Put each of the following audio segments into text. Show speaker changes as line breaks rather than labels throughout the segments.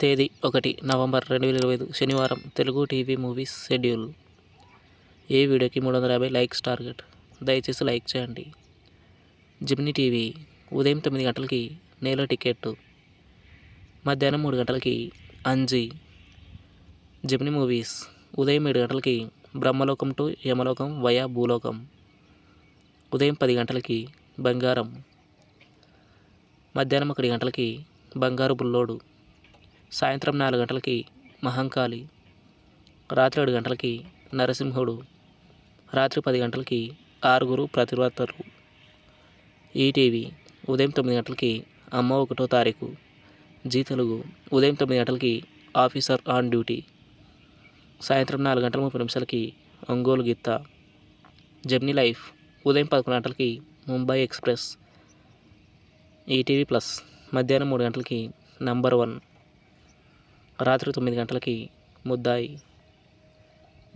తేదీ 1 నవంబర్ 2025 శనివారం. Telugu TV movies schedule. ఏ వీడియోకి 350 లైక్స్ టార్గెట్. దయచేసి లైక్ చేయండి. జెమినీ టీవీ ఉదయం 9 గంటలకి నేల టికెట్, మధ్యాహ్నం 3 గంటలకి అంజీ. జెమినీ మూవీస్ ఉదయం 7 గంటలకి బ్రహ్మలోకం టు యమలోకం వయా భూలోకం. ఉదయం 10 గంటలకి బంగారం. మధ్యాహ్నం 1 గంటలకి బంగారు బుల్లోడు. సాయంత్రం 4 గంటలకి మహంకాళి. రాత్రి 7 గంటలకి నరసింహుడు. రాత్రి 10 గంటలకి ఆరుగురు ప్రతివ్రతలు. ఈటీవీ ఉదయం 9 గంటలకి అమ్మ 1వ తారీఖు. జీ తెలుగు ఉదయం 9 గంటలకి ఆఫీసర్ ఆన్ డ్యూటీ. సాయంత్రం 4 గంటల 30 నిమిషాలకి ఒంగోలు గిత్త. జెమినీ లైఫ్ ఉదయం 11 గంటలకి ముంబై ఎక్స్ప్రెస్. ఈటీవీ ప్లస్ మధ్యాహ్నం 3 గంటలకి నంబర్ 1. రాత్రి 9 గంటలకి ముద్దాయి.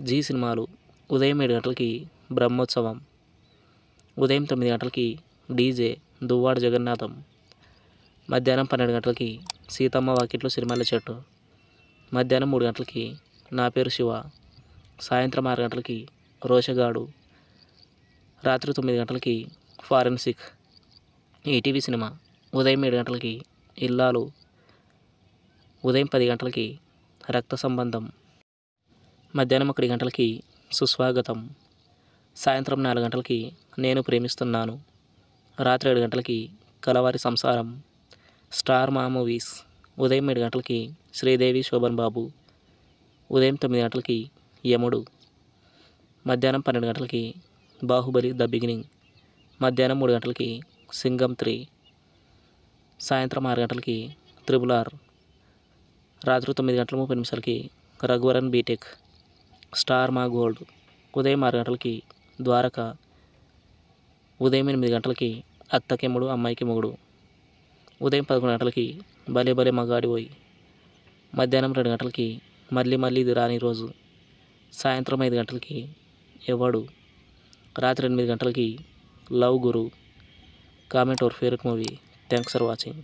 జీ సినిమాలు ఉదయం 7 గంటలకి బ్రహ్మోత్సవం. ఉదయం 9 గంటలకి డీజే దువ్వాడ జగన్నాథం. మధ్యాహ్నం 12 గంటలకి సీతమ్మ వాకిట్లో సిరిమల్లె చెట్టు. మధ్యాహ్నం 3 గంటలకి నా పేరు శివ. సాయంత్రం 6 గంటలకి రోషగాడు. రాత్రి 9 గంటలకి ఫారెన్సిక్. ఈటీవీ సినిమా ఉదయం 7 గంటలకి ఇల్లాలు. ఉదయం 10 గంటలకి రక్త సంబంధం. మధ్యాహ్నం 1 గంటలకి సుస్వాగతం. సాయంత్రం 4 గంటలకి నేను ప్రేమిస్తున్నాను. రాత్రి 7 గంటలకి కలవారి సంసారం. స్టార్ మా మూవీస్ ఉదయం 7 గంటలకి శ్రీదేవి శోభన్ బాబు. ఉదయం 9 గంటలకి యముడు. మధ్యాహ్నం 12 గంటలకి బాహుబలి ద బిగినింగ్. మధ్యాహ్నం 3 గంటలకి సింగం 3. సాయంత్రం 6 గంటలకి RRR. రాత్రి 9 గంటల 30 నిమిషాలకి రఘువరన్ బీటెక్. స్టార్ మా గోల్డ్ ఉదయం 6 గంటలకి ద్వారక. ఉదయం 8 గంటలకి అత్తకెమ్ముడు అమ్మాయికి మొగుడు. ఉదయం 11 గంటలకి భలే భలే మగాడివోయ్. మధ్యాహ్నం 2 గంటలకి మళ్ళీ మళ్ళీ ఇది రాని రోజు. సాయంత్రం 5 గంటలకి ఎవడు. రాత్రి 8 గంటలకి love Guru. Comment your favourite movie. Thanks for watching.